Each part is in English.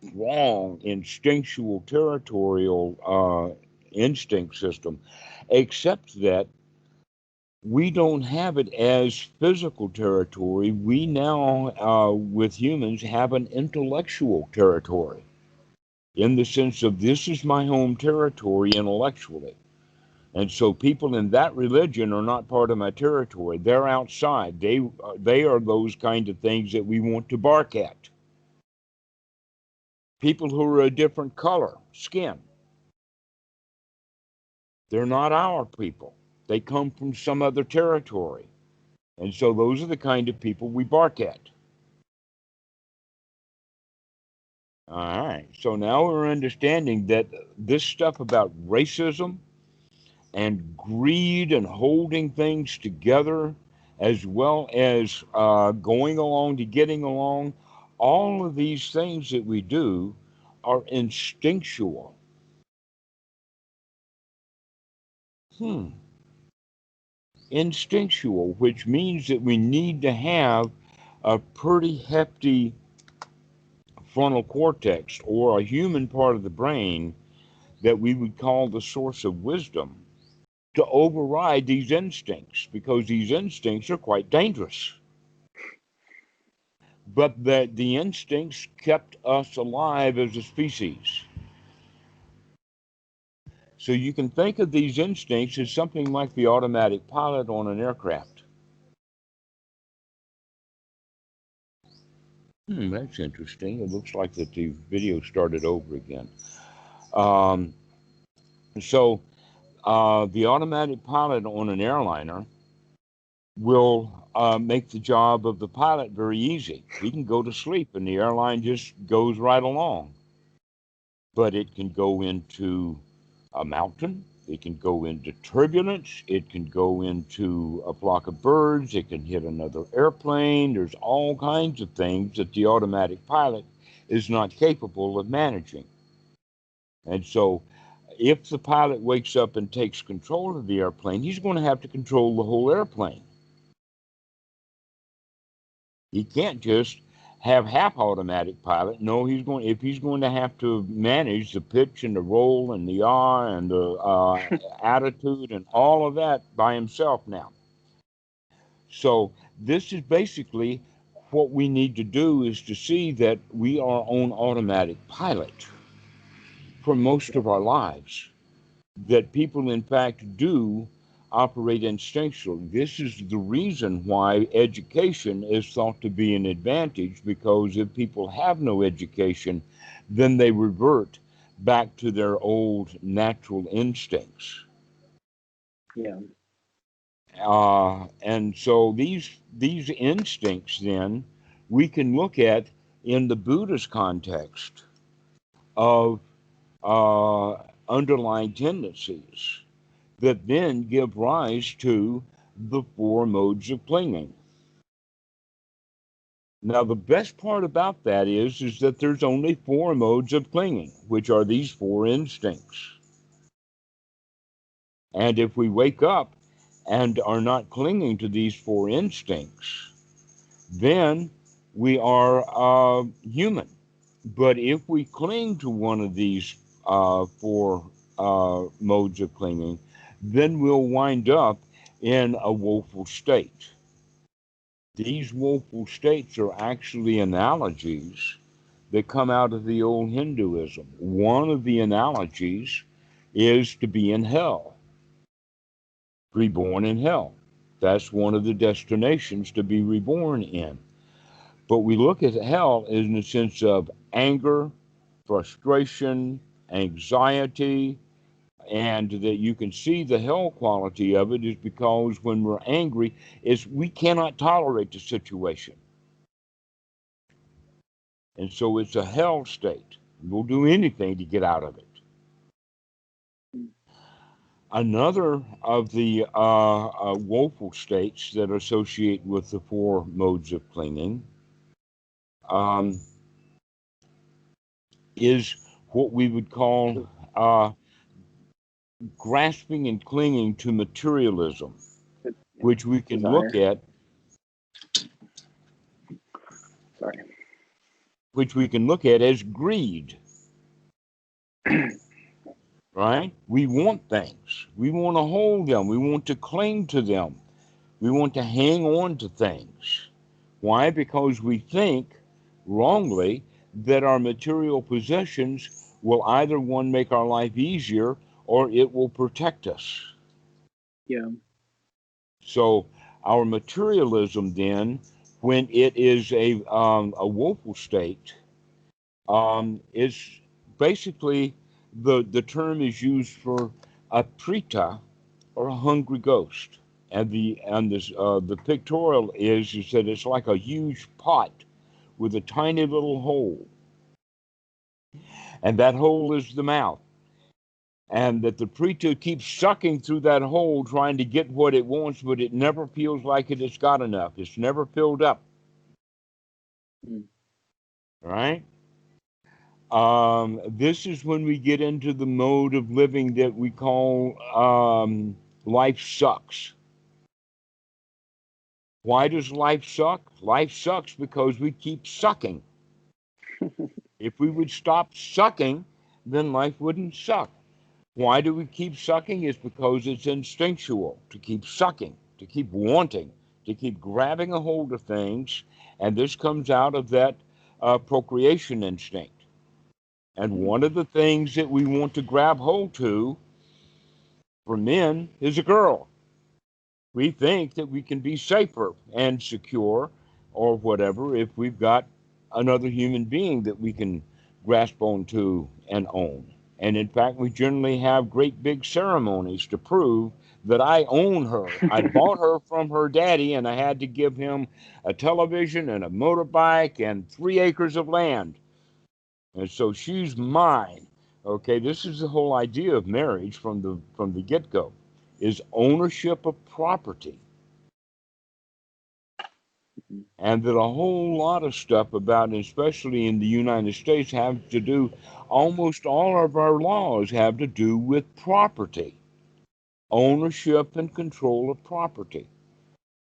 strong instinctual territorial instinct system, except that we don't have it as physical territory. We now, with humans, have an intellectual territory in the sense of this is my home territory intellectually. And so people in that religion are not part of my territory. They're outside. They are those kind of things that we want to bark at. People who are a different color, skin, they're not our people. They come from some other territory. And so those are the kind of people we bark at. All right. So now we're understanding that this stuff about racism and greed and holding things together, as well as going along to getting along, all of these things that we do are instinctual. Hmm. Instinctual, which means that we need to have a pretty hefty frontal cortex or a human part of the brain that we would call the source of wisdom to override these instincts because these instincts are quite dangerous. But the instincts kept us alive as a species. So you can think of these instincts as something like the automatic pilot on an aircraft. That's interesting. It looks like that the video started over again. Um, so the automatic pilot on an airliner will make the job of the pilot very easy. He can go to sleep and the airline just goes right along. But it can go into a mountain, it can go into turbulence, it can go into a flock of birds, it can hit another airplane. There's all kinds of things that the automatic pilot is not capable of managing. And so if the pilot wakes up and takes control of the airplane, he's going to have to control the whole airplane. He can't just have half automatic pilot. No, if he's going to have to manage the pitch and the roll and the yaw and the attitude and all of that by himself now. So this is basically what we need to do is to see that we are on automatic pilot for most of our lives. That people, in fact, do operate instinctually. This is the reason why education is thought to be an advantage, because if people have no education, then they revert back to their old natural instincts. Yeah. And so these instincts, then, we can look at in the Buddhist context of uh, underlying tendencies that then give rise to the four modes of clinging. Now, the best part about that is that there's only four modes of clinging, which are these four instincts. And if we wake up and are not clinging to these four instincts, then we are human. But if we cling to one of these four modes of clinging, then we'll wind up in a woeful state. These woeful states are actually analogies that come out of the old Hinduism. One of the analogies is to be in hell, reborn in hell. That's one of the destinations to be reborn in. But we look at hell in the sense of anger, frustration, anxiety, and that you can see the hell quality of it is because when we're angry, is we cannot tolerate the situation. And so it's a hell state. We'll do anything to get out of it. Another of the woeful states that associate with the four modes of clinging um, is what we would call grasping and clinging to materialism, which we can look at. Sorry. which we can look at as greed. Right? We want things. We want to hold them. We want to cling to them. We want to hang on to things. Why? Because we think wrongly that our material possessions will either one make our life easier or it will protect us. Yeah. So our materialism then, when it is a woeful state, is basically the term is used for a preta or a hungry ghost. And the pictorial is that it's like a huge pot with a tiny little hole, and that hole is the mouth, and that the preta keeps sucking through that hole trying to get what it wants, but it never feels like it has got enough. It's never filled up. Mm. Right? This is when we get into the mode of living that we call life sucks. Why does life suck? Life sucks because we keep sucking. If we would stop sucking, then life wouldn't suck. Why do we keep sucking? It's because it's instinctual to keep sucking, to keep wanting, to keep grabbing a hold of things. And this comes out of that procreation instinct. And one of the things that we want to grab hold to for men is a girl. We think that we can be safer and secure or whatever if we've got another human being that we can grasp onto and own. And in fact, we generally have great big ceremonies to prove that I own her. I bought her from her daddy, and I had to give him a television and a motorbike and 3 acres of land. And so she's mine. Okay, this is the whole idea of marriage from the get-go, is ownership of property. And that a whole lot of stuff about, especially in the United States, have to do, almost all of our laws have to do with property, ownership and control of property,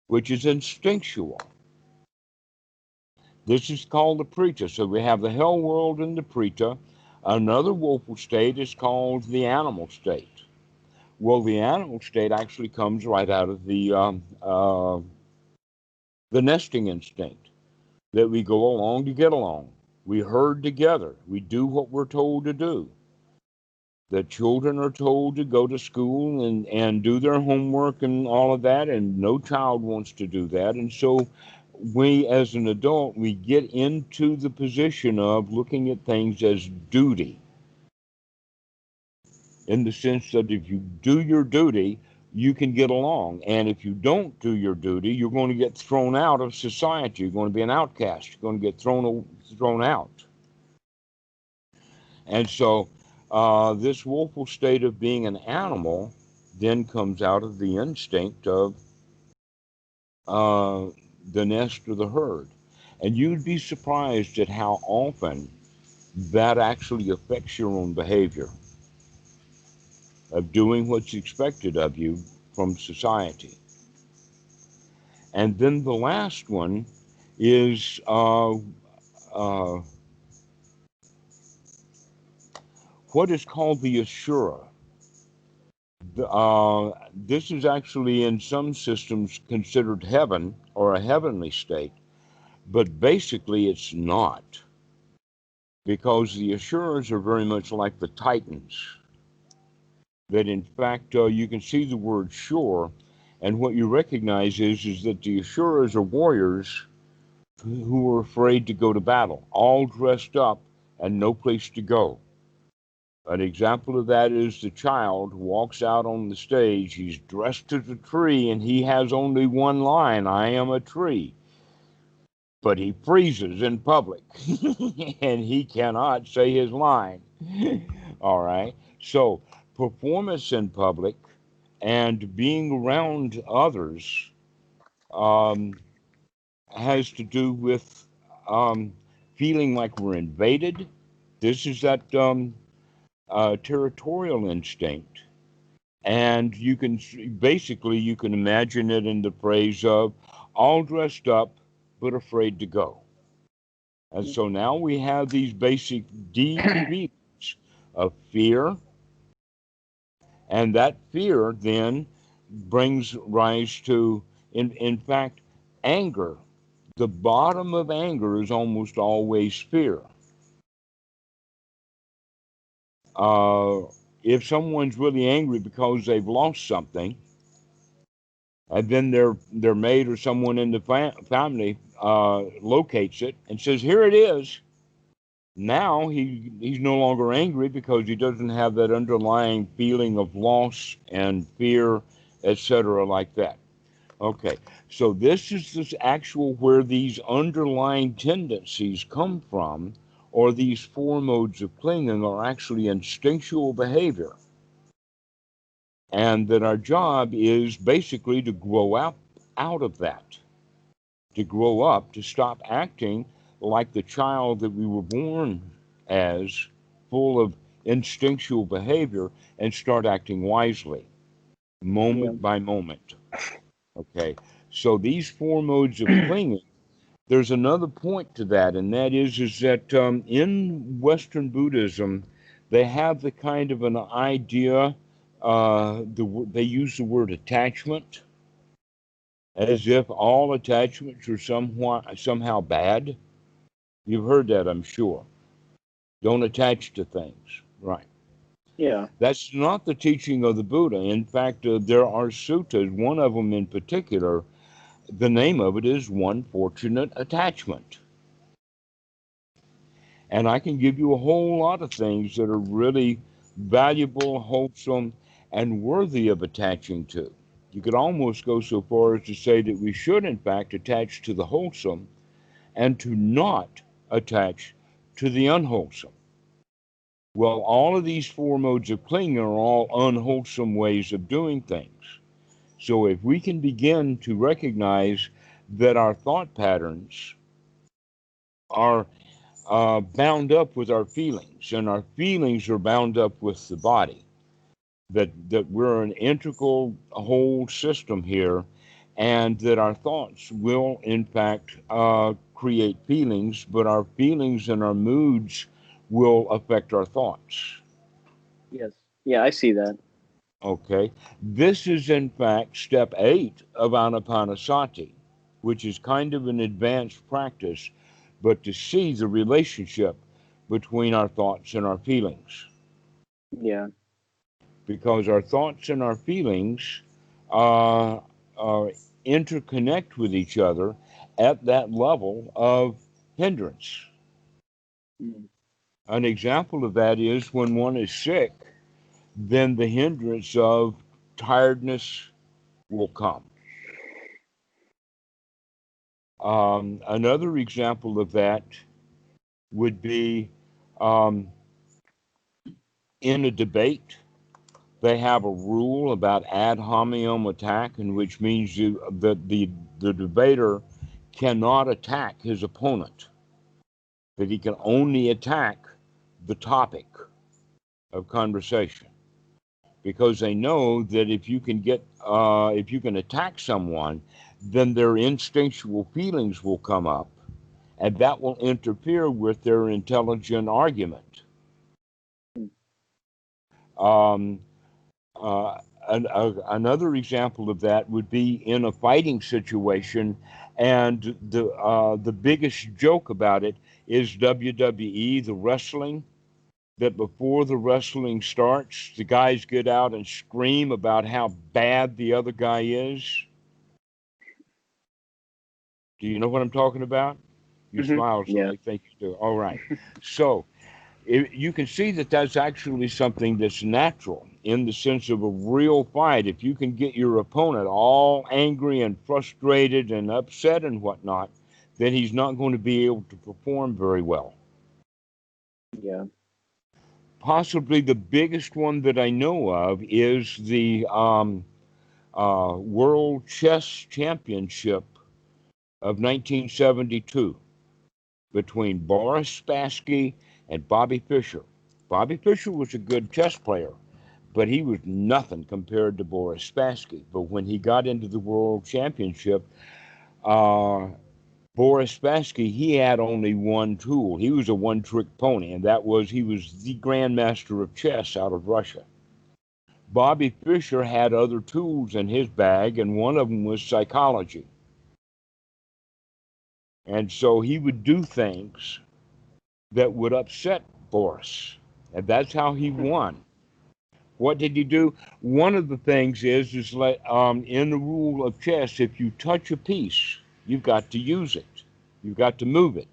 which is instinctual. This is called the Preta. So we have the hell world and the Preta. Another woeful state is called the animal state. Well, the animal state actually comes right out of the nesting instinct, that we go along to get along. We herd together. We do what we're told to do. The children are told to go to school and do their homework and all of that, and no child wants to do that. And so we, as an adult, we get into the position of looking at things as duty, in the sense that if you do your duty, you can get along. And if you don't do your duty, you're going to get thrown out of society. You're going to be an outcast. You're going to get thrown out. And so this woeful state of being an animal then comes out of the instinct of the nest or the herd. And you'd be surprised at how often that actually affects your own behavior of doing what's expected of you from society. And then the last one is what is called the Asura. This is actually in some systems considered heaven or a heavenly state, but basically it's not, because the Asuras are very much like the Titans. That in fact you can see the word shore, and what you recognize is that the Asuras are warriors who are afraid to go to battle, all dressed up and no place to go. An example of that is the child walks out on the stage. He's dressed as a tree and he has only one line, I am a tree. But he freezes in public and he cannot say his line. All right. So, performance in public and being around others um, has to do with feeling like we're invaded. This is that territorial instinct. And you can basically you can imagine it in the phrase of all dressed up but afraid to go. And so now we have these basic deep feelings of fear, and that fear then brings rise to, in fact, anger. The bottom of anger is almost always fear. Uh, if someone's really angry because they've lost something, and then their mate or someone in the family locates it and says, "Here it is." Now he's no longer angry because he doesn't have that underlying feeling of loss and fear, etc., like that. Okay, so this is this actual where these underlying tendencies come from, or these four modes of clinging are actually instinctual behavior, and that our job is basically to grow out of that, to grow up, to stop acting like the child that we were born as, full of instinctual behavior, and start acting wisely, Yeah. moment by moment. Okay, so these four modes of clinging, there's another point to that, and that is that in Western Buddhism, they have the kind of an idea. They use the word attachment, as if all attachments are somehow bad. You've heard that, I'm sure. Don't attach to things, right? Yeah. That's not the teaching of the Buddha. In fact, there are suttas. One of them in particular, the name of it is One Fortunate Attachment. And I can give you a whole lot of things that are really valuable, wholesome, and worthy of attaching to. You could almost go so far as to say that we should, in fact, attach to the wholesome and to not attach to the unwholesome. Well, all of these four modes of clinging are all unwholesome ways of doing things. So if we can begin to recognize that our thought patterns are bound up with our feelings, and our feelings are bound up with the body, that we're an integral whole system here, and that our thoughts will, in fact, create feelings, but our feelings and our moods will affect our thoughts. Yes. Yeah, I see that. Okay, this is in fact step 8 of Anapanasati, which is kind of an advanced practice, but to see the relationship between our thoughts and our feelings. Yeah. Because our thoughts and our feelings uh, interconnect with each other at that level of hindrance. Mm. An example of that is when one is sick, then the hindrance of tiredness will come. Another example of that would be um, in a debate. They have a rule about ad hominem attack, in which means that the debater cannot attack his opponent, that he can only attack the topic of conversation, because they know that if you can attack someone, then their instinctual feelings will come up, and that will interfere with their intelligent argument. Mm. Um, uh, Another example of that would be in a fighting situation, and the biggest joke about it is WWE, the wrestling. That before the wrestling starts, the guys get out and scream about how bad the other guy is. Do you know what I'm talking about? You Hmm. smile, so Yeah. I think you do. All right. So you can see that that's actually something that's natural in the sense of a real fight. If you can get your opponent all angry and frustrated and upset and whatnot, then he's not going to be able to perform very well. Yeah. Possibly the biggest one that I know of is the World Chess Championship of 1972 between Boris Spassky and Bobby Fischer. Bobby Fischer was a good chess player, but he was nothing compared to Boris Spassky. But when he got into the World Championship, uh, Boris Spassky, he had only one tool. He was a one-trick pony, and that was he was the grandmaster of chess out of Russia. Bobby Fischer had other tools in his bag, and one of them was psychology. And so he would do things that would upset Boris, and that's how he won. What did he do? One of the things is like in the rule of chess, if you touch a piece, you've got to use it. You've got to move it.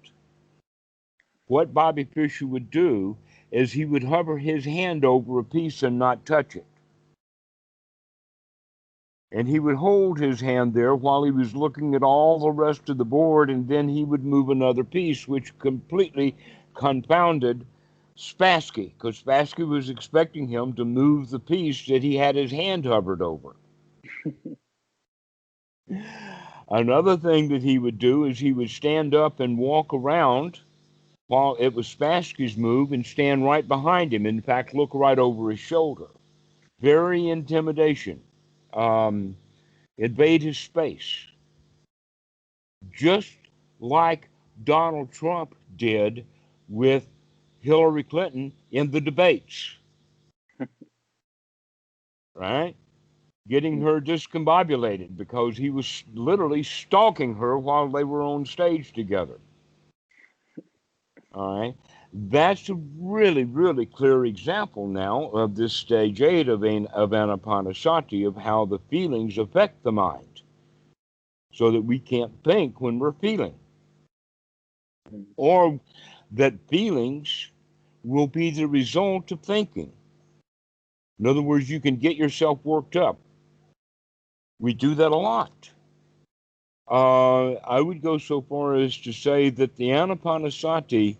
What Bobby Fischer would do is he would hover his hand over a piece and not touch it. And he would hold his hand there while he was looking at all the rest of the board, and then he would move another piece, which completely confounded Spassky, because Spassky was expecting him to move the piece that he had his hand hovered over. Another thing that he would do is he would stand up and walk around while it was Spassky's move and stand right behind him. In fact, look right over his shoulder. Very intimidation. Invade his space. Just like Donald Trump did with Hillary Clinton in the debates. Right? Getting her discombobulated because he was literally stalking her while they were on stage together. All right. That's a really, really clear example now of this stage 8 of Anapanasati, of how the feelings affect the mind so that we can't think when we're feeling. Or that feelings will be the result of thinking. In other words, you can get yourself worked up. We do that a lot. I would go so far as to say that the Anapanasati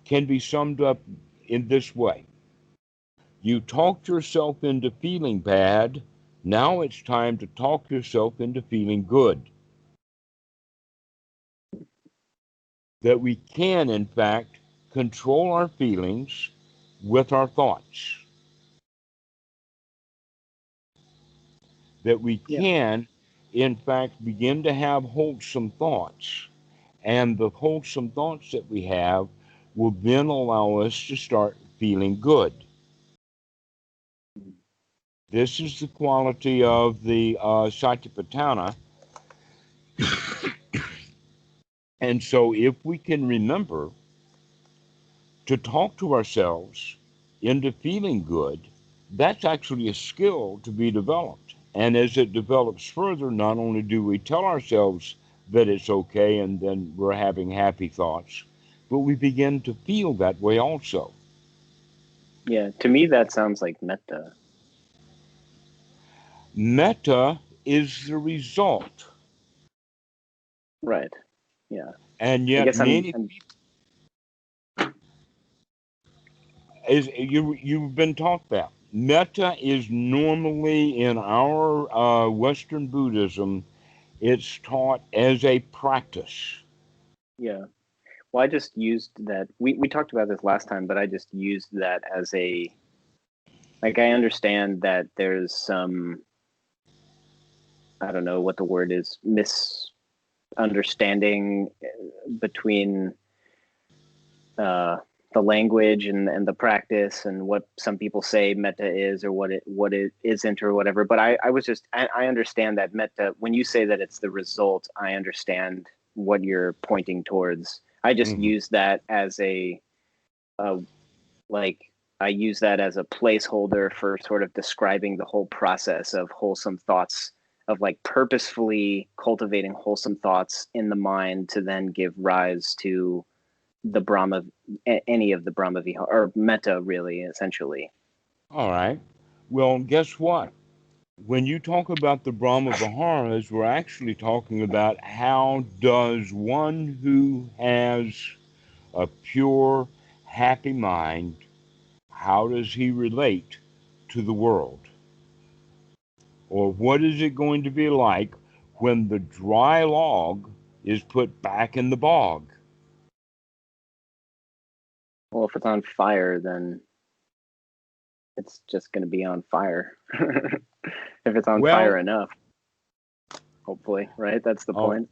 can be summed up in this way. You talked yourself into feeling bad. Now it's time to talk yourself into feeling good. That we can, in fact, control our feelings with our thoughts. That we can, in fact, begin to have wholesome thoughts. And the wholesome thoughts that we have will then allow us to start feeling good. This is the quality of the Satipatthana. And so if we can remember to talk to ourselves into feeling good, that's actually a skill to be developed. And as it develops further, not only do we tell ourselves that it's okay and then we're having happy thoughts, but we begin to feel that way also. Yeah, to me that sounds like metta. Metta is the result. Right. Yeah. And I yet guess many you've been taught that. Metta is normally in our Western Buddhism, it's taught as a practice. Yeah. Well, I just used that. We talked about this last time, but I just used that as a, like, I understand that there's some, I don't know what the word is, misunderstanding between the language and the practice and what some people say metta is or what it isn't or whatever. But I understand that metta, when you say that it's the result, I understand what you're pointing towards. I just use that as like I use that as a placeholder for sort of describing the whole process of wholesome thoughts, of like purposefully cultivating wholesome thoughts in the mind to then give rise to the Brahma, any of the Brahma Vihara, or Metta, really, essentially. All right. Well, guess what? When you talk about the Brahma Viharas, we're actually talking about how does one who has a pure, happy mind, how does he relate to the world? Or what is it going to be like when the dry log is put back in the bog? Well, if it's on fire, then it's just going to be on fire. If it's on Well, fire enough, hopefully, right? That's the point.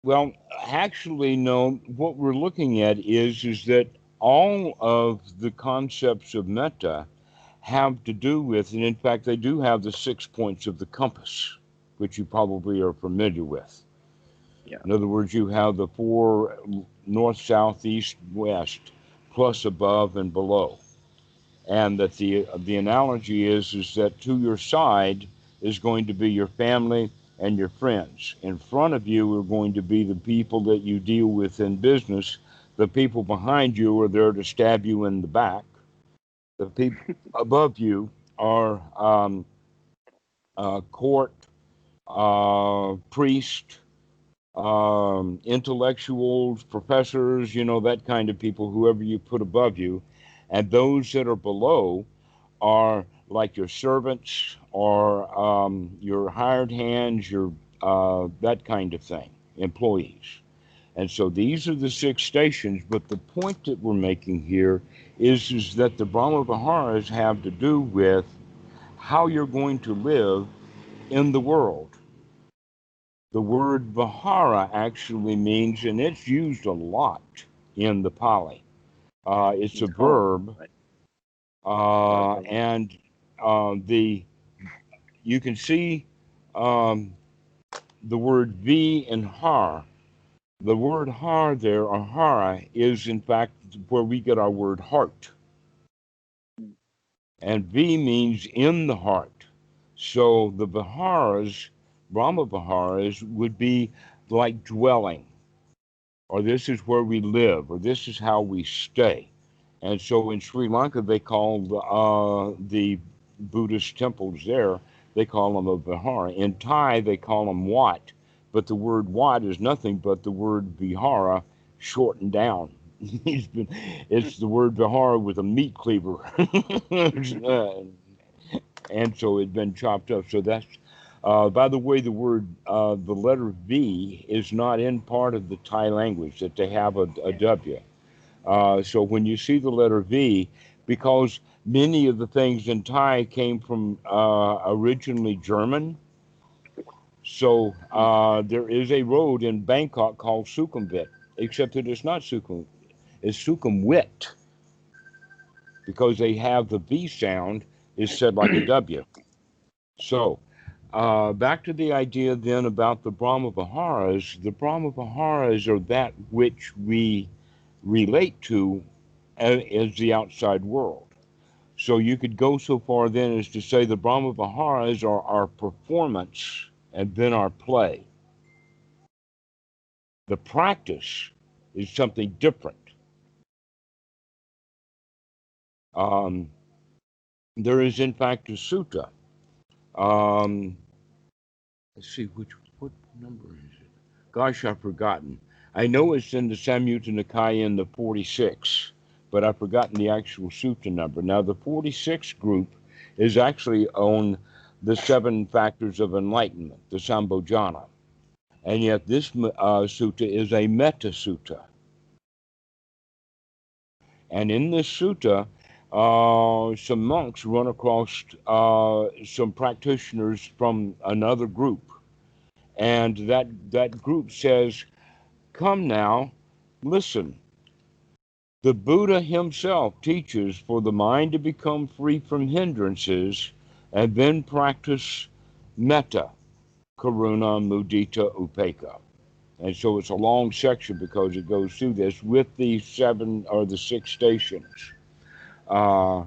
Well, actually, no. What we're looking at is that all of the concepts of metta have to do with, and in fact, they do have the 6 points of the compass, which you probably are familiar with. Yeah. In other words, you have the four north, south, east, west, plus above and below. And that the analogy is that to your side is going to be your family and your friends. In front of you are going to be the people that you deal with in business. The people behind you are there to stab you in the back. The people above you are court, priest, intellectuals, professors, that kind of people, whoever you put above you. And those that are below are like your servants or your hired hands, your that kind of thing, employees. And so these are the 6 stations. But the point that we're making here is that the Brahma Viharas have to do with how you're going to live in the world. The word Vihara actually means, and it's used a lot in the Pali. It's a Oh, verb, right. and the you can see um, the word V and Har. The word Har there, or Hara, is in fact where we get our word heart. And V means in the heart. So the Viharas, Brahma Viharas, would be like dwelling, or this is where we live, or this is how we stay. And so in Sri Lanka, they call the Buddhist temples there, they call them a vihara. In Thai, they call them wat, but the word wat is nothing but the word vihara shortened down. It's the word vihara with a meat cleaver. And so it's been chopped up. So that's, by the way, the letter V is not in part of the Thai language, that they have a W. So when you see the letter V, because many of the things in Thai came from originally German, so there is a road in Bangkok called Sukhumvit, except that it's not Sukhum, it's Sukhumvit, because they have the V sound is said like a W. So back to the idea then about the Brahma Viharas. The Brahma Viharas are that which we relate to as the outside world. So you could go so far then as to say the Brahma Viharas are our performance and then our play. The practice is something different. Um, there is, in fact, a sutta. Um, let's see, what number is it? Gosh, I've forgotten. I know it's in the Samyutta Nikaya in the 46, but I've forgotten the actual sutta number. Now, the 46 group is actually on the 7 factors of enlightenment, the Sambhojana. And yet this sutta is a metta sutta. And in this sutta, some monks run across some practitioners from another group. And that group says, come now, listen. The Buddha himself teaches for the mind to become free from hindrances and then practice metta, karuna, mudita, upekkha. And so it's a long section because it goes through this with the 6 stations. Uh,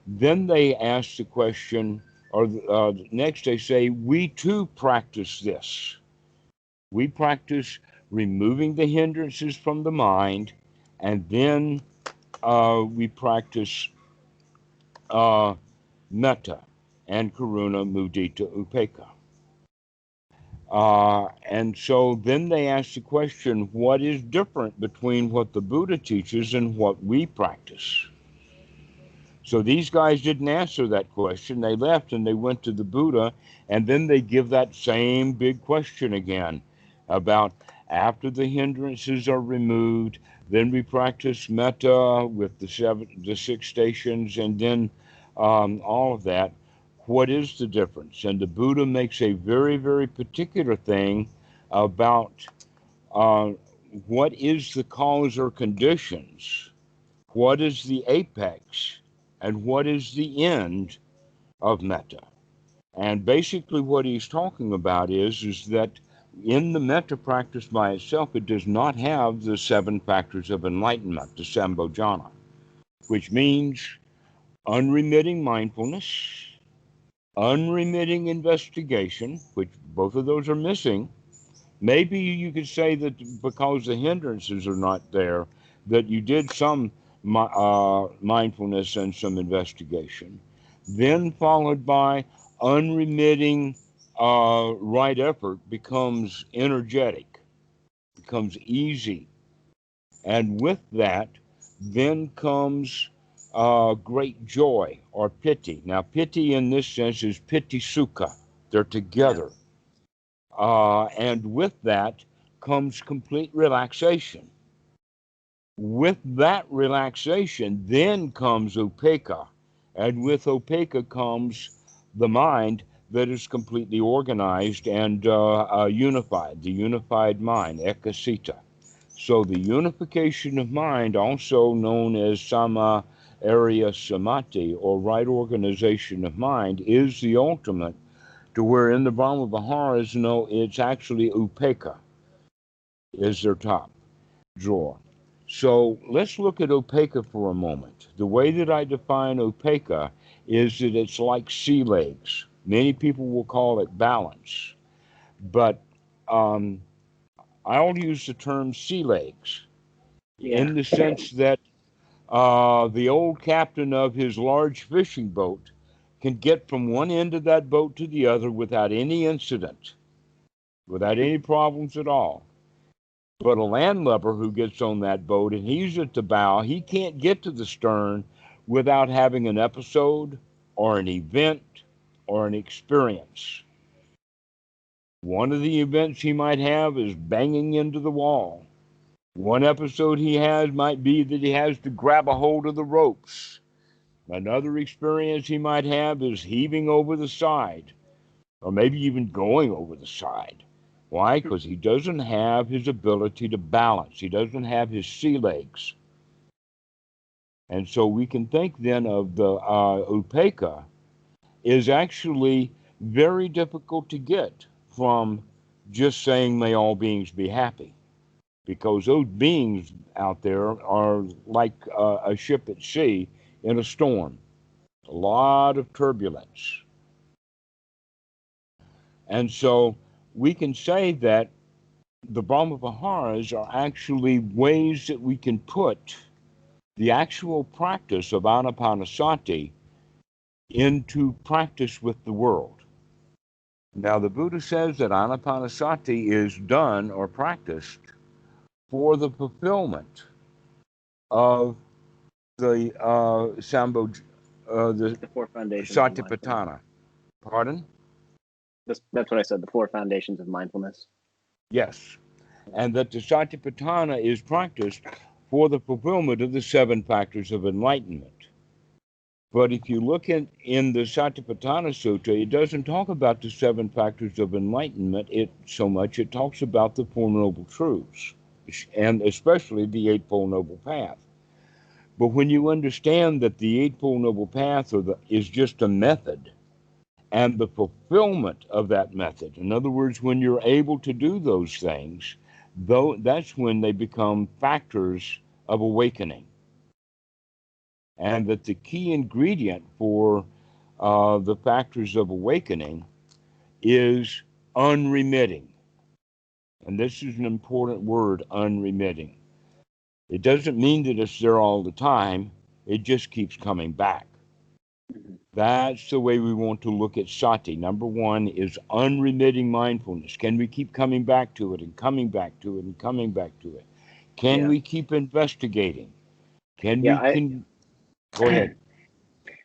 then they ask the question, or next they say, we too practice this. We practice removing the hindrances from the mind, and then we practice uh, metta and karuna, mudita, upekkha. And so then they ask the question, what is different between what the Buddha teaches and what we practice? So these guys didn't answer that question. They left and they went to the Buddha, and then they give that same big question again about after the hindrances are removed, then we practice metta with the 6 stations, and then all of that. What is the difference? And the Buddha makes a very, very particular thing about Uh, what is the cause or conditions? What is the apex? And what is the end of metta? And basically what he's talking about is that in the metta practice by itself, it does not have the seven factors of enlightenment, the sambojana, which means unremitting mindfulness, unremitting investigation, which both of those are missing. Maybe you could say that because the hindrances are not there, that you did some mindfulness and some investigation. Then followed by unremitting right effort becomes energetic, becomes easy. And with that, then comes great joy or piti. Now, piti in this sense is piti sukha. They're Yeah. together. And with that comes complete relaxation. With that relaxation, then comes upekkha. And with upekkha comes the mind that is completely organized and unified, the unified mind, ekasita. So the unification of mind, also known as sama area samadhi, or right organization of mind, is the ultimate, to where in the Brahma Viharas, no, it's actually upekkha is their top drawer. So let's look at upekkha for a moment. The way that I define upekkha is that it's like sea legs. Many people will call it balance, but um, I'll use the term sea legs Yeah. in the sense that the old captain of his large fishing boat can get from one end of that boat to the other without any incident, without any problems at all. But a landlubber who gets on that boat and he's at the bow, he can't get to the stern without having an episode or an event or an experience. One of the events he might have is banging into the wall. One episode he has might be that he has to grab a hold of the ropes. Another experience he might have is heaving over the side, or maybe even going over the side. Why? Because he doesn't have his ability to balance. He doesn't have his sea legs. And so we can think then of the upekkha is actually very difficult to get from just saying, may all beings be happy. Because those beings out there are like a ship at sea in a storm, a lot of turbulence. And so we can say that the Brahma Viharas are actually ways that we can put the actual practice of Anapanasati into practice with the world. Now, the Buddha says that Anapanasati is done or practiced for the fulfillment of the the The four foundations of mindfulness. Satipatthana. Pardon? That's what I said. The four foundations of mindfulness. Yes. And that the Satipatthana is practiced for the fulfillment of the seven factors of enlightenment. But if you look in the Satipatthana Sutta, it doesn't talk about the seven factors of enlightenment so much. It talks about the Four Noble Truths, and especially the Eightfold Noble Path. But when you understand that the Eightfold Noble Path is just a method, and the fulfillment of that method, in other words, when you're able to do those things, though, that's when they become factors of awakening. And that the key ingredient for the factors of awakening is unremitting. And this is an important word, unremitting. It doesn't mean that it's there all the time, it just keeps coming back. Mm-hmm. That's the way we want to look at sati. Number one is unremitting mindfulness. Can we keep coming back to it and coming back to it and coming back to it? Can Yeah. we keep investigating? Can Yeah. we can Go ahead.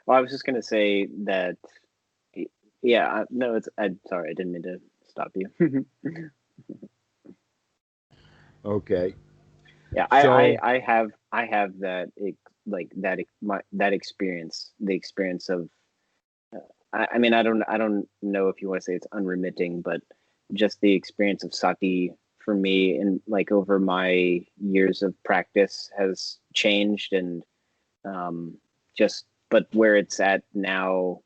Well, I was just gonna say that. Yeah. No, it's. I'm sorry. I didn't mean to stop you. Okay. Yeah. So I have that. Like that. That experience. The experience of. I mean, I don't know if you want to say it's unremitting, but just the experience of sati for me, and like over my years of practice has changed, and just, but where it's at now,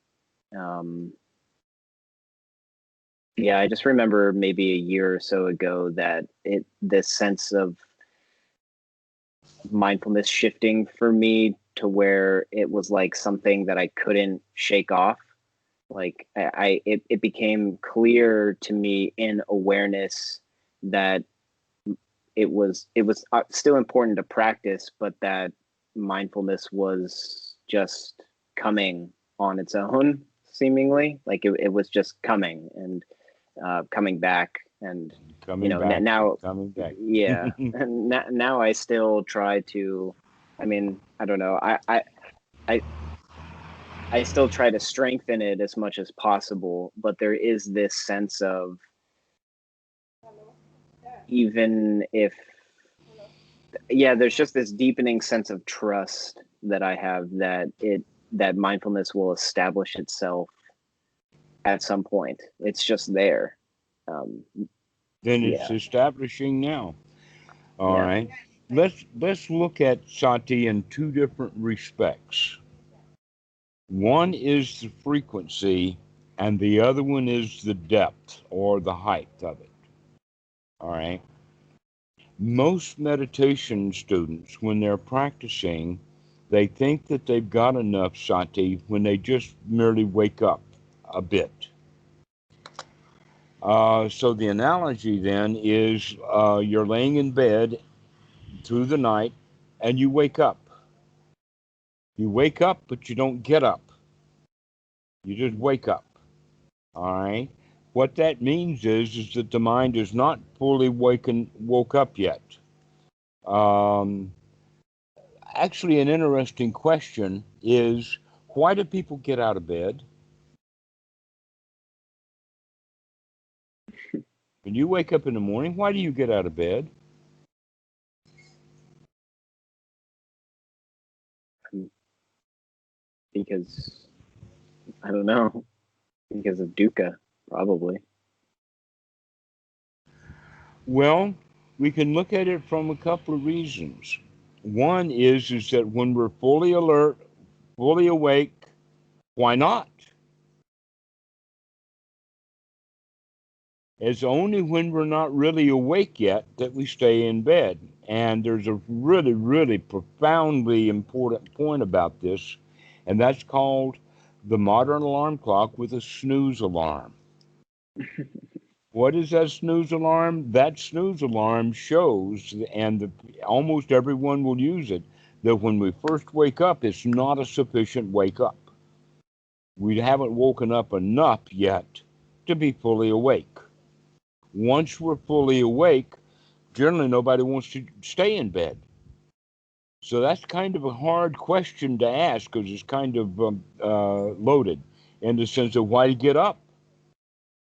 yeah, I just remember maybe a year or so ago that this sense of mindfulness shifting for me to where it was like something that I couldn't shake off. Like it became clear to me in awareness that it was still important to practice, but that mindfulness was just coming on its own, seemingly. Like it was just coming and coming back, and coming back, now coming back. yeah. And now I still try to, I mean, I don't know, I still try to strengthen it as much as possible, but there is this sense of, even if, yeah, there's just this deepening sense of trust that I have that mindfulness will establish itself at some point. It's just there. Then it's Yeah. establishing now. All Yeah. right. Let's look at sati in two different respects. One is the frequency, and the other one is the depth or the height of it. All right. Most meditation students, when they're practicing, they think that they've got enough sati when they just merely wake up a bit. So the analogy then is you're laying in bed through the night and you wake up. You wake up, but you don't get up. You just wake up. All right. What that means is that the mind is not fully woke up yet. Um, Actually, an interesting question is, why do people get out of bed? When you wake up in the morning, why do you get out of bed? Because I don't know, because of dukkha, probably. Well, we can look at it from a couple of reasons. One is that when we're fully alert, fully awake, why not? It's only when we're not really awake yet that we stay in bed. And there's a really, really profoundly important point about this, and that's called the modern alarm clock with a snooze alarm. What is that snooze alarm? That snooze alarm shows, and almost everyone will use it, that when we first wake up, it's not a sufficient wake up. We haven't woken up enough yet to be fully awake. Once we're fully awake, generally nobody wants to stay in bed. So that's kind of a hard question to ask because it's kind of loaded in the sense of why get up?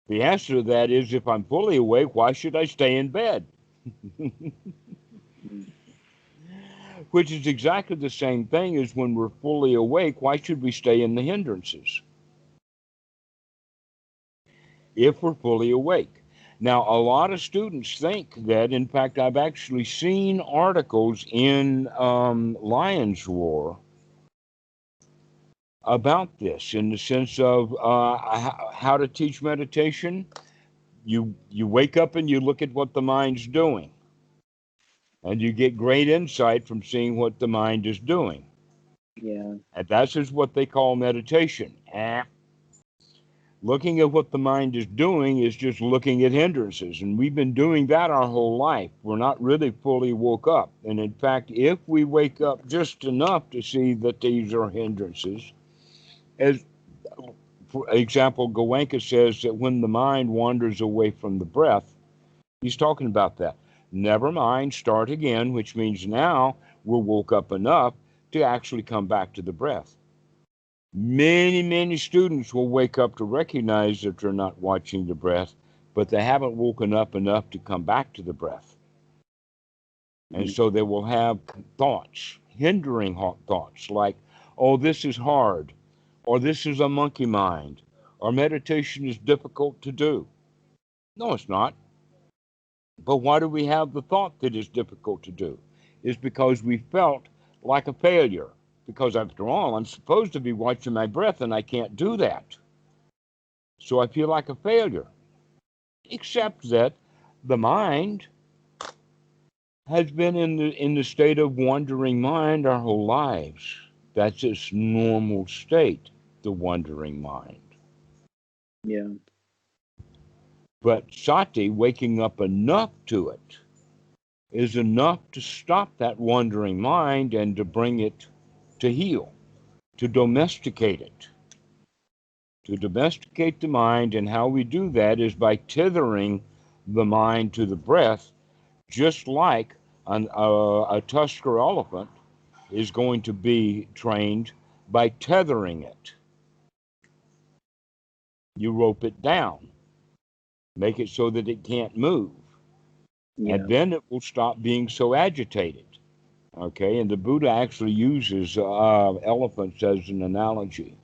The answer to that is if I'm fully awake, why should I stay in bed? Which is exactly the same thing as when we're fully awake, why should we stay in the hindrances if we're fully awake? Now, a lot of students think that, in fact, I've actually seen articles in Lion's Roar about this in the sense of how to teach meditation. You wake up and you look at what the mind's doing, and you get great insight from seeing what the mind is doing. Yeah. And that's just what they call meditation. Looking at what the mind is doing is just looking at hindrances. And we've been doing that our whole life. We're not really fully woke up. And in fact, if we wake up just enough to see that these are hindrances, as for example, Goenka says that when the mind wanders away from the breath, he's talking about that. Never mind, start again, which means now we're woke up enough to actually come back to the breath. Many, many students will wake up to recognize that they're not watching the breath, but they haven't woken up enough to come back to the breath. And so they will have thoughts, hindering thoughts like, oh, this is hard, or this is a monkey mind, or meditation is difficult to do. No, it's not. But why do we have the thought that is difficult to do? Is because we felt like a failure. Because after all, I'm supposed to be watching my breath and I can't do that. So I feel like a failure. Except that the mind has been in the state of wandering mind our whole lives. That's its normal state, the wandering mind. Yeah. But sati, waking up enough to it, is enough to stop that wandering mind and to bring it to heal, to domesticate it. To domesticate the mind, and how we do that is by tethering the mind to the breath, just like a tusker elephant is going to be trained by tethering it. You rope it down, make it so that it can't move, Yeah. and then it will stop being so agitated. Okay, and the Buddha actually uses elephants as an analogy.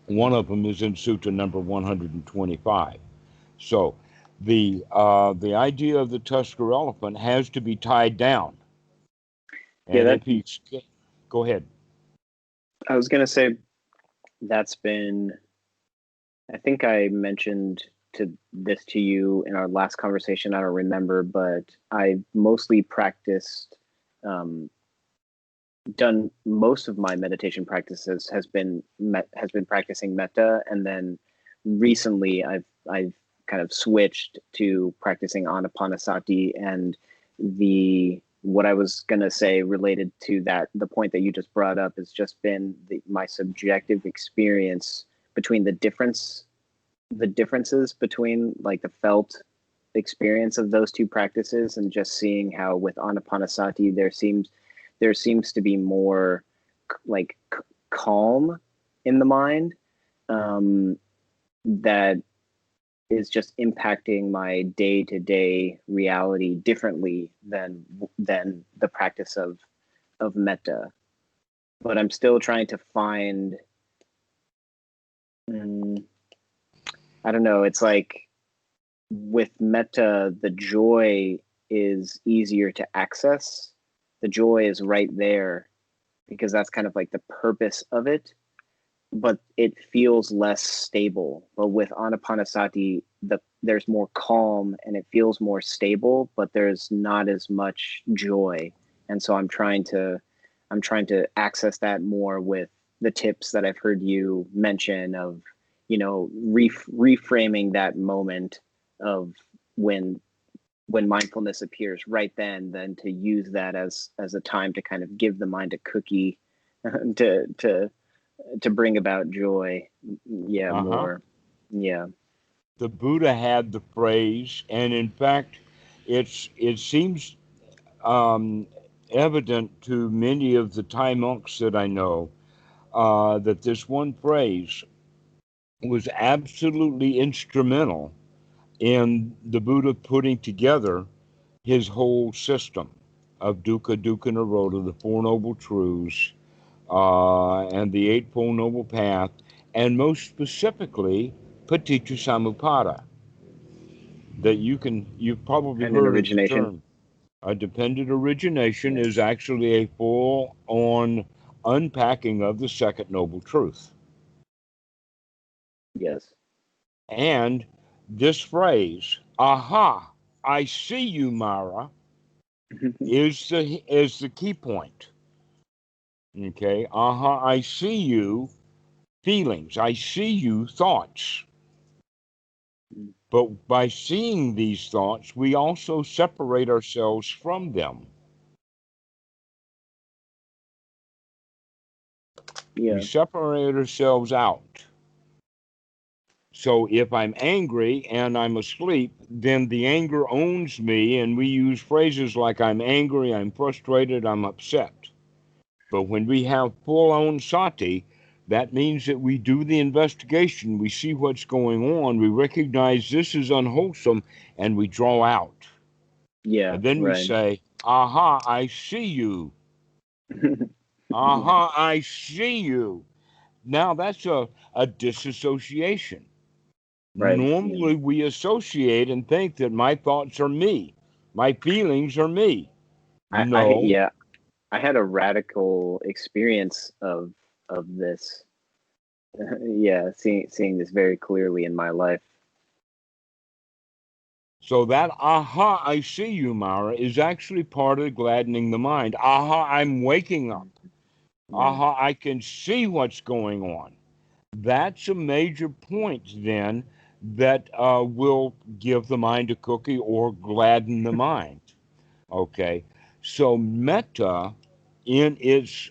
One of them is in Sutta number 125. So the idea of the tusker elephant has to be tied down, Yeah, and if he's go ahead. I was gonna say that's been, I think I mentioned this to you in our last conversation. I don't remember, but I mostly practiced, done most of my meditation practices has been practicing metta, and then recently I've kind of switched to practicing anapanasati. And the what I was going to say related to that, the point that you just brought up, has just been my subjective experience between the differences between like the felt experience of those two practices, and just seeing how with anapanasati there seems to be more like calm in the mind, that is just impacting my day-to-day reality differently than the practice of metta. But I'm still trying to find, I don't know, it's like with metta, the joy is easier to access. The joy is right there because that's kind of like the purpose of it, but it feels less stable. But with anapanasati, there's more calm and it feels more stable, but there's not as much joy. And so I'm trying to access that more with the tips that I've heard you mention of, reframing that moment of when mindfulness appears right then to use that as a time to kind of give the mind a cookie to bring about joy. Yeah, Uh-huh. more. Yeah. The Buddha had the phrase, and in fact, it seems evident to many of the Thai monks that I know that this one phrase was absolutely instrumental in the Buddha putting together his whole system of dukkha, dukkha, nirodha, the Four Noble Truths, and the Eightfold Noble Path, and most specifically, paticca samuppada. That you've probably And an heard of the origination. term. A dependent origination is actually a full on unpacking of the second noble truth. Yes. And this phrase, aha, I see you, Mara, is the key point. Okay, aha, I see you feelings, I see you thoughts. But by seeing these thoughts, we also separate ourselves from them. We Yeah. separate ourselves out. So if I'm angry and I'm asleep, then the anger owns me, and we use phrases like I'm angry, I'm frustrated, I'm upset. But when we have full on sati, that means that we do the investigation, we see what's going on, we recognize this is unwholesome, and we draw out. Yeah. And then we Right. say, aha, I see you. Yeah. Aha, I see you. Now that's a disassociation. Right. Yeah. Normally, we associate and think that my thoughts are me, my feelings are me. No. Yeah, I had a radical experience of this. Yeah, seeing this very clearly in my life. So that aha, I see you, Mara, is actually part of gladdening the mind. Aha, I'm waking up. Yeah. Aha, I can see what's going on. That's a major point then that will give the mind a cookie or gladden the mind. Okay. So metta, in its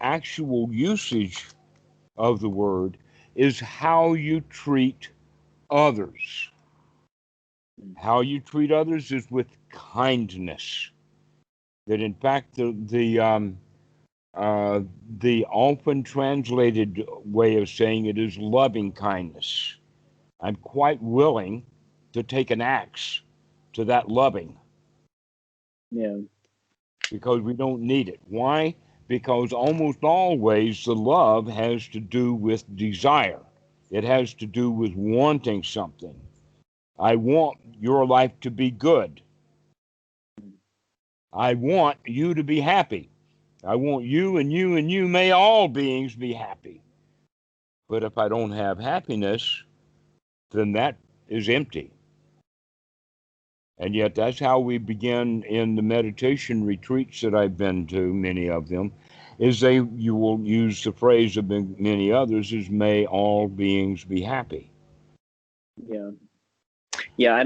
actual usage of the word, is how you treat others. How you treat others is with kindness. That in fact the often translated way of saying it is loving kindness. I'm quite willing to take an axe to that loving Yeah. because we don't need it. Why? Because almost always the love has to do with desire. It has to do with wanting something. I want your life to be good. I want you to be happy. I want you and you and you, may all beings be happy. But if I don't have happiness, then that is empty. And yet that's how we begin in the meditation retreats that I've been to, many of them, is you will use the phrase of many others is may all beings be happy. Yeah. Yeah,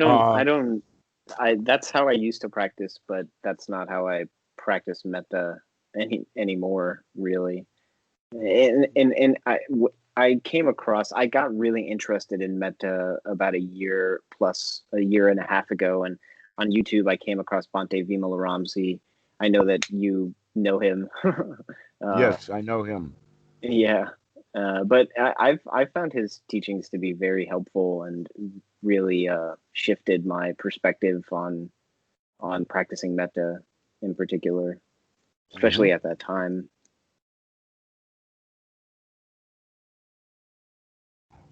Uh, that's how I used to practice, but that's not how I practice metta anymore, really. I came across, I got really interested in metta about a year and a half ago, and on YouTube I came across Bhante Vimalaramsi. I know that you know him. uh, yes, I know him. yeah, but I've found his teachings to be very helpful and really shifted my perspective on practicing metta in particular, Hmm. especially at that time.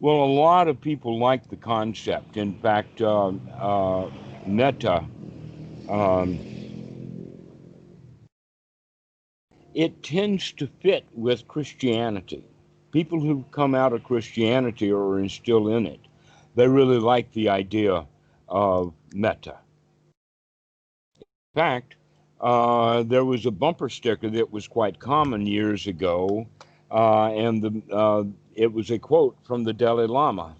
Well, a lot of people like the concept. In fact, metta, um, it tends to fit with Christianity. People who come out of Christianity or are still in it, they really like the idea of metta. In fact, there was a bumper sticker that was quite common years ago, it was a quote from the Dalai Lama.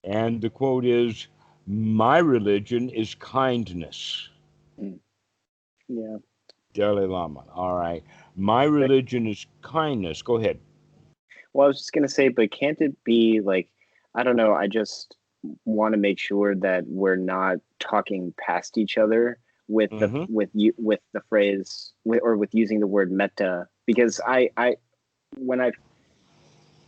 And the quote is, "My religion is kindness." Mm. Yeah. Dalai Lama. All right. My But religion is kindness. Go ahead. well, I was just gonna say, but can't it be like, I don't know, I just want to make sure that we're not talking past each other Hmm. with the phrase or with using the word metta, because I when I've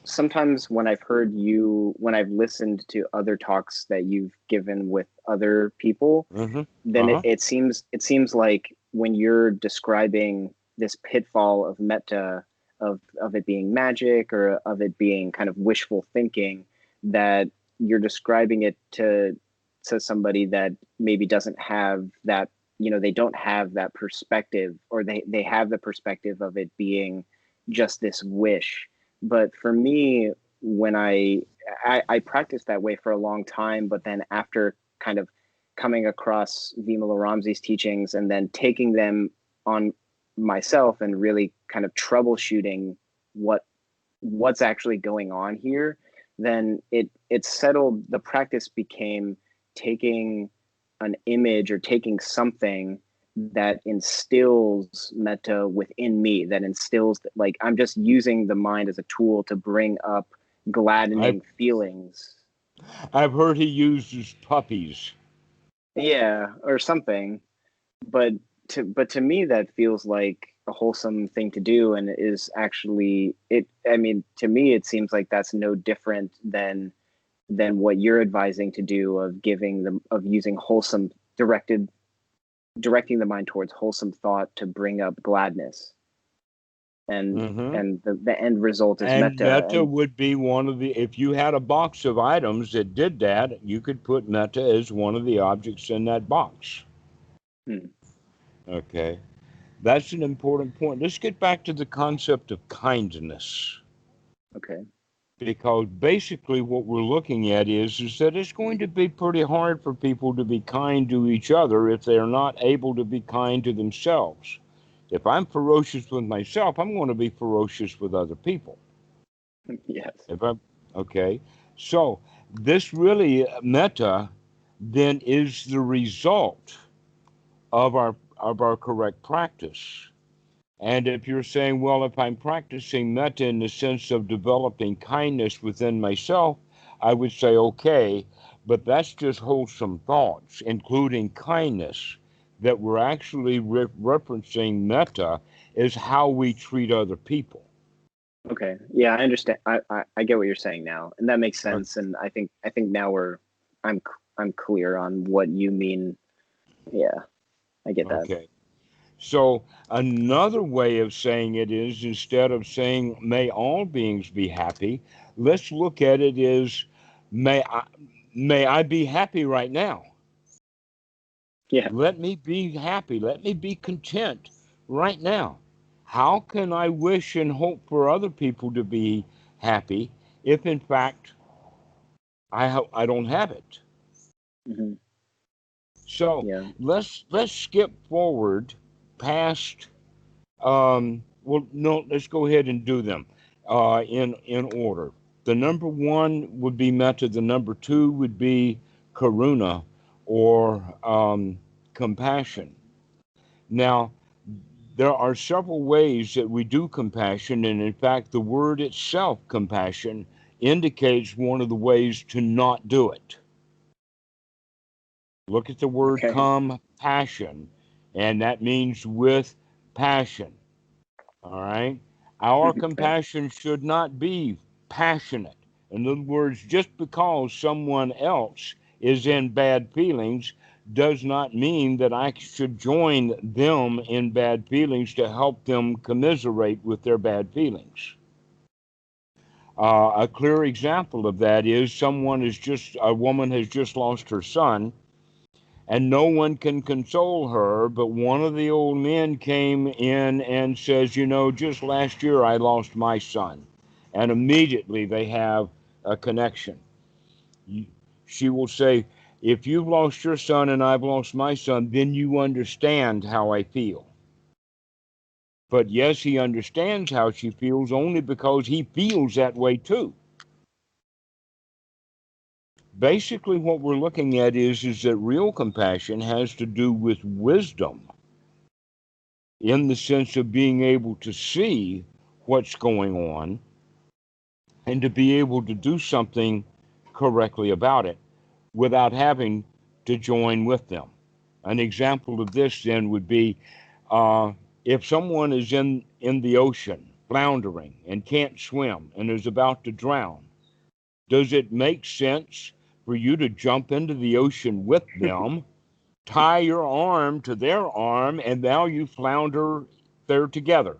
sometimes when I've listened to other talks that you've given with other people, Hmm. then Uh-huh. it seems like when you're describing this pitfall of metta, of it being magic or of it being kind of wishful thinking, that you're describing it to somebody that maybe doesn't have that, they don't have that perspective, or they have the perspective of it being just this wish. But for me, when I practiced that way for a long time, but then after kind of coming across Vimala Ramsey's teachings and then taking them on myself and really kind of troubleshooting what's actually going on here, then it settled. The practice became taking an image or taking something that instills metta within me, that instills, like, I'm just using the mind as a tool to bring up I've gladdening feelings. I've heard he uses puppies. Yeah, or something. But to me that feels like a wholesome thing to do, and is actually it. I mean, to me it seems like that's no different than what you're advising to do, of using wholesome, directing the mind towards wholesome thought to bring up gladness. and Mm-hmm. the end result is And metta. metta And would be one of the, if you had a box of items that did that, you could put metta as one of the objects in that box. hmm, Okay. That's an important point. Let's get back to the concept of kindness. okay, Because basically what we're looking at is that it's going to be pretty hard for people to be kind to each other if they're not able to be kind to themselves. If I'm ferocious with myself, I'm going to be ferocious with other people. yes, If I'm okay, so this really metta then is the result of our correct practice. And if you're saying, well, if I'm practicing metta in the sense of developing kindness within myself, I would say, okay, but that's just wholesome thoughts, including kindness. That we're actually referencing metta is how we treat other people. okay, yeah, I understand. I get what you're saying now, and that makes Okay. sense. And I think now I'm clear on what you mean. Yeah, I get that. Okay. So another way of saying it is instead of saying may all beings be happy, let's look at it as may I, may I be happy right now. Yeah. Let me be happy. Let me be content right now. How can I wish and hope for other people to be happy if in fact I don't have it? Hmm. So Yeah. let's skip forward past. Well, no, let's go ahead and do them in order. The number one would be metta. The number two would be karuna or compassion. Now, there are several ways that we do compassion, and in fact, the word itself, compassion, indicates one of the ways to not do it. Look at the word Okay. compassion, and that means with passion. All right. Our Okay. compassion should not be passionate. In other words, just because someone else is in bad feelings does not mean that I should join them in bad feelings to help them commiserate with their bad feelings. A clear example of that is a woman has just lost her son, and no one can console her. But one of the old men came in and says, you know, just last year I lost my son. And immediately they have a connection. She will say, if you've lost your son and I've lost my son, then you understand how I feel. But yes, he understands how she feels only because he feels that way too. Basically, what we're looking at is that real compassion has to do with wisdom in the sense of being able to see what's going on and to be able to do something correctly about it without having to join with them. An example of this then would be uh, if someone is in the ocean floundering and can't swim and is about to drown, does it make sense for you to jump into the ocean with them, tie your arm to their arm, and now you flounder there together?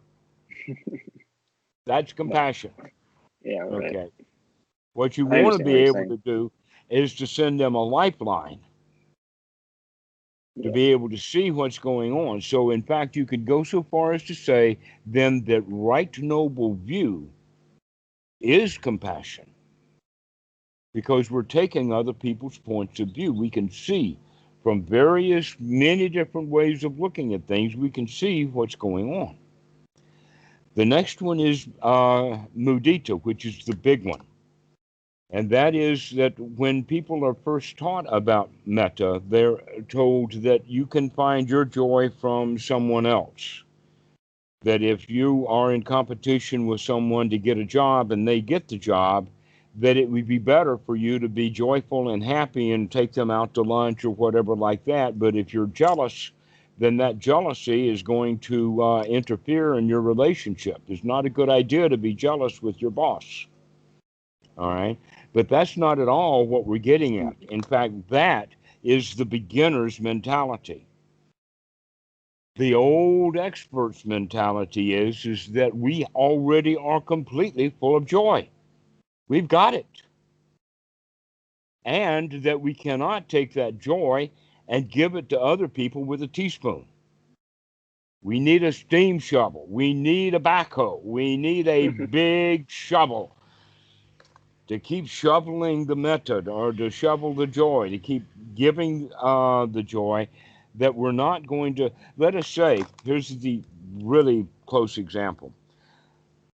That's No. compassion. Yeah. Right. Okay. What you I want to understand be what you're able saying. to do is to send them a lifeline to Yeah. be able to see what's going on. So, in fact, you could go so far as to say then that right noble view is compassion because we're taking other people's points of view. We can see from various, many different ways of looking at things, we can see what's going on. The next one is mudita, which is the big one. And that is that when people are first taught about metta, they're told that you can find your joy from someone else. That if you are in competition with someone to get a job and they get the job, that it would be better for you to be joyful and happy and take them out to lunch or whatever like that. But if you're jealous, then that jealousy is going to interfere in your relationship. It's not a good idea to be jealous with your boss. All right. But that's not at all what we're getting at. In fact, that is the beginner's mentality. The old experts mentality is that we already are completely full of joy. We've got it. And that we cannot take that joy and give it to other people with a teaspoon. We need a steam shovel. We need a backhoe. We need a big shovel to keep shoveling the metta, or to shovel the joy, to keep giving the joy, that we're not going to, let us say, here's the really close example.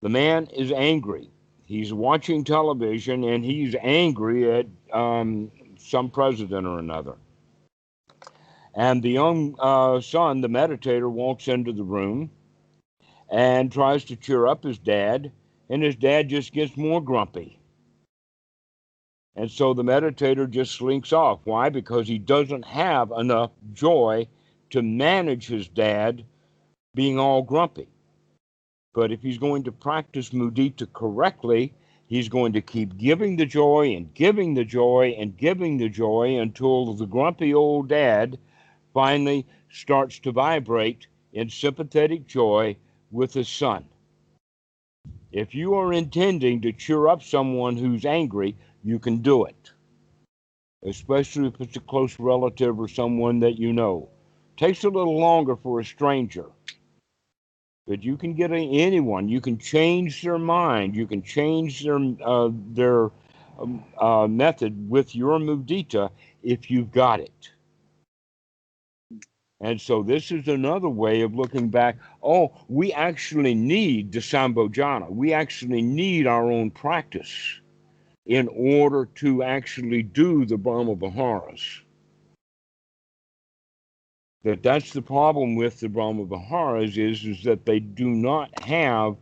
The man is angry. He's watching television and he's angry at some president or another. And the young son, the meditator, walks into the room and tries to cheer up his dad, and his dad just gets more grumpy. And so the meditator just slinks off. Why? Because he doesn't have enough joy to manage his dad being all grumpy. But if he's going to practice mudita correctly, he's going to keep giving the joy and giving the joy and giving the joy until the grumpy old dad finally starts to vibrate in sympathetic joy with his son. If you are intending to cheer up someone who's angry, you can do it, especially if it's a close relative or someone that you know. Takes a little longer for a stranger, but you can get anyone. You can change their mind. You can change their method with your mudita if you've got it. And so this is another way of looking back. Oh, we actually need the Sambhojana. We actually need our own practice in order to actually do the Brahma Viharas. That's the problem with the Brahma Viharas is that they do not have,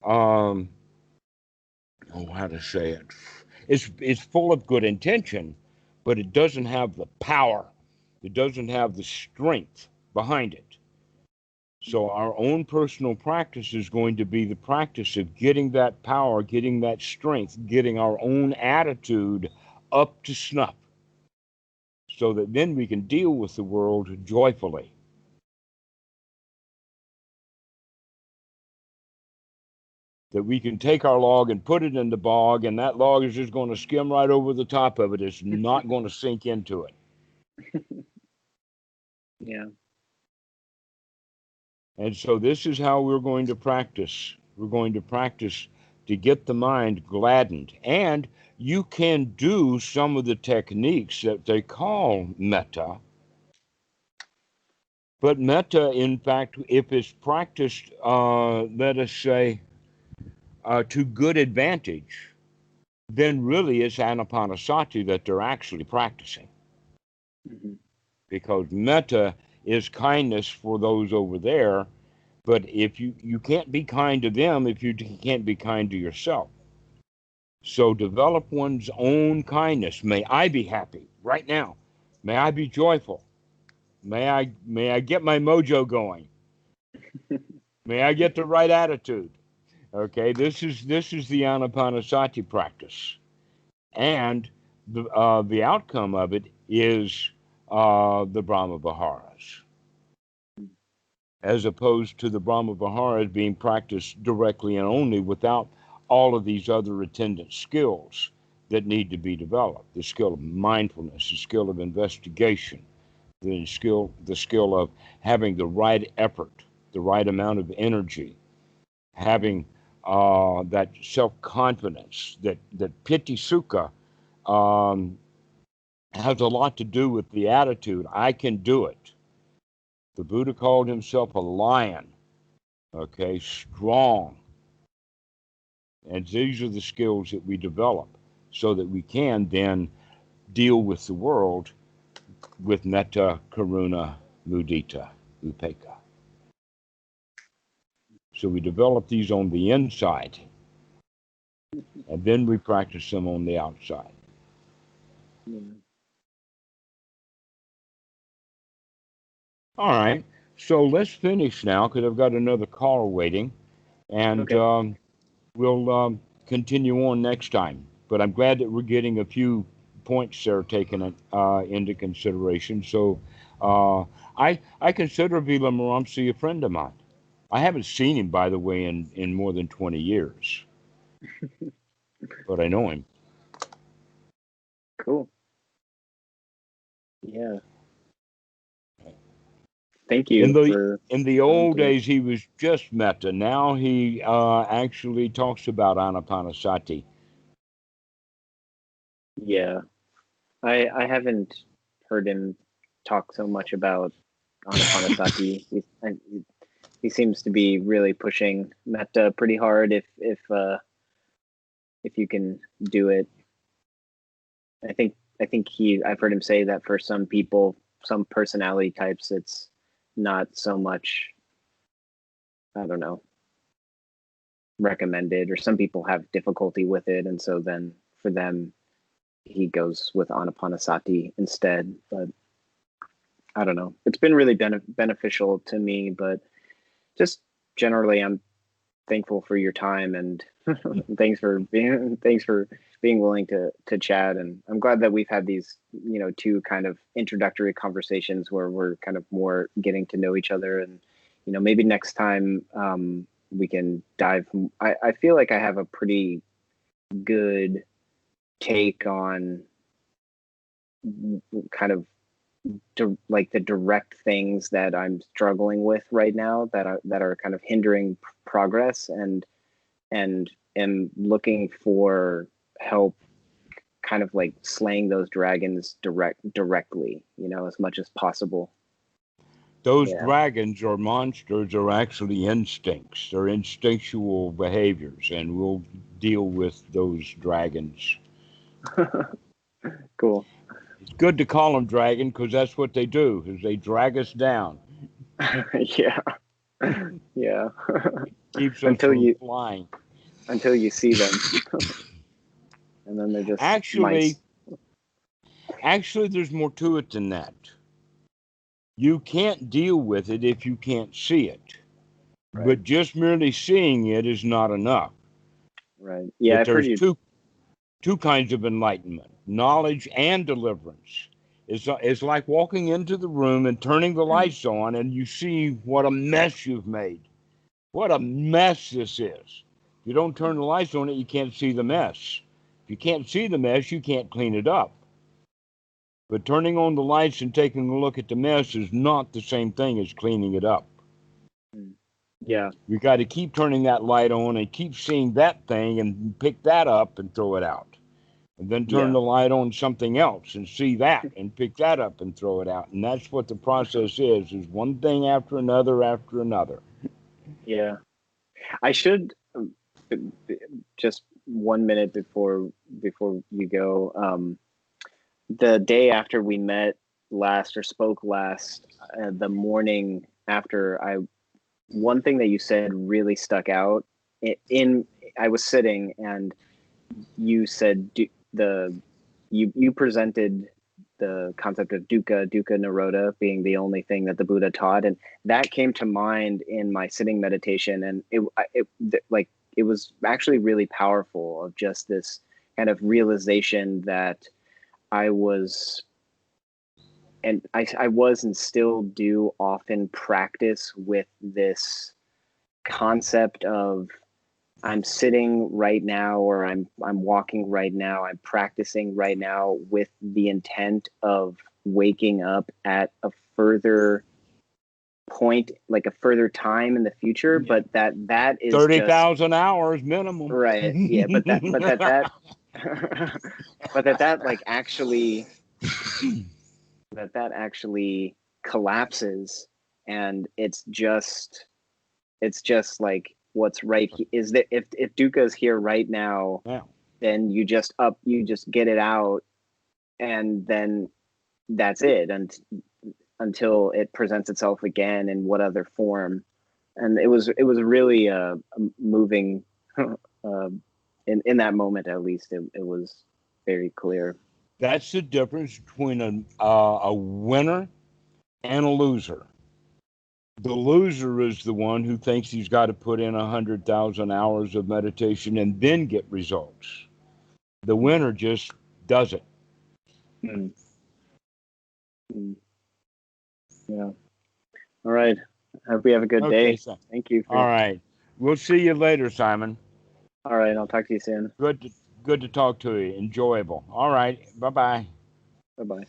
how to say it? It's full of good intention, but it doesn't have the power. It doesn't have the strength behind it. So our own personal practice is going to be the practice of getting that power, getting that strength, getting our own attitude up to snuff, so that then we can deal with the world joyfully. That we can take our log and put it in the bog, and that log is just going to skim right over the top of it. It's not going to sink into it. Yeah. And so this is how we're going to practice. We're going to practice to get the mind gladdened. And you can do some of the techniques that they call metta. But metta, in fact, if it's practiced, let us say, to good advantage, then really it's Anapanasati that they're actually practicing. Mm-hmm. Because metta is kindness for those over there, but if you can't be kind to them if you can't be kind to yourself. So develop one's own kindness. May I be happy right now. May I be joyful. May I get my mojo going. May I get the right attitude. Okay, this is the Anapanasati practice, and the outcome of it is the Brahma Viharas, as opposed to the Brahma Viharas being practiced directly and only without all of these other attendant skills that need to be developed. The skill of mindfulness, the skill of investigation, the skill of having the right effort, the right amount of energy, having that self-confidence, that piti sukha has a lot to do with the attitude. I can do it. The Buddha called himself a lion, okay, strong. And these are the skills that we develop so that we can then deal with the world with metta, karuna, mudita, upekkha. So we develop these on the inside, and then we practice them on the outside. Yeah. All right, so let's finish now because I've got another caller waiting, and Okay. We'll continue on next time. But I'm glad that we're getting a few points there taken into consideration. So I consider Vilamuramsi a friend of mine. I haven't seen him, by the way, in more than 20 years, but I know him. Cool. Yeah. Thank you for. In the old days, he was just Metta. Now he actually talks about Anapanasati. Yeah. I haven't heard him talk so much about Anapanasati. He seems to be really pushing Metta pretty hard. If you can do it, I think I've heard him say that for some people, some personality types, it's not so much, I don't know, recommended, or some people have difficulty with it, and so then for them he goes with Anapanasati instead. But I don't know. It's been really beneficial to me, but just generally, I'm thankful for your time, and thanks for being willing to chat. And I'm glad that we've had these, two kind of introductory conversations where we're kind of more getting to know each other. And maybe next time we can dive. I feel like I have a pretty good take on kind of like the direct things that I'm struggling with right now that are kind of hindering progress, and am looking for help kind of like slaying those dragons directly, as much as possible. Those Yeah. dragons or monsters are actually instincts. They're instinctual behaviors, and we'll deal with those dragons. Cool. It's good to call them dragon because that's what they do, is they drag us down. Yeah. Yeah. Keeps us from flying. Until you see them. And then they're just Actually, mice. There's more to it than that. You can't deal with it if you can't see it. Right. But just merely seeing it is not enough. Right. Yeah, That I've heard there's you. two kinds of enlightenment, knowledge and deliverance. It's like walking into the room and turning the lights on, and you see what a mess you've made. What a mess this is. If you don't turn the lights on it, you can't see the mess. If you can't see the mess, you can't clean it up. But turning on the lights and taking a look at the mess is not the same thing as cleaning it up. Yeah. You got to keep turning that light on and keep seeing that thing and pick that up and throw it out. And then turn the light on something else and see that and pick that up and throw it out. And that's what the process is one thing after another after another. Yeah. I should just 1 minute before you go. The day after we met last or spoke last, the morning after, one thing that you said really stuck out. I was sitting and you said you presented the concept of dukkha nirodha being the only thing that the Buddha taught, and that came to mind in my sitting meditation, and it was actually really powerful, of just this kind of realization that I was and still do often practice with this concept of I'm sitting right now, or I'm walking right now, I'm practicing right now with the intent of waking up at a further point, like a further time in the future, but that is 30,000 hours minimum. Right. Yeah, but that but that like actually that actually collapses, and it's just like what's right is that if dukkha is here right now, then you just get it out, and then that's it, and until it presents itself again in what other form. And it was really moving. In that moment, at least, it was very clear. That's the difference between a winner and a loser. The loser is the one who thinks he's got to put in 100,000 hours of meditation and then get results. The winner just does it. Mm. Mm. Yeah. All right. Hope we have a good Okay, day. so Thank you. all right. We'll see you later, Simon. All right. I'll talk to you soon. Good to talk to you. Enjoyable. All right. Bye-bye. Bye-bye.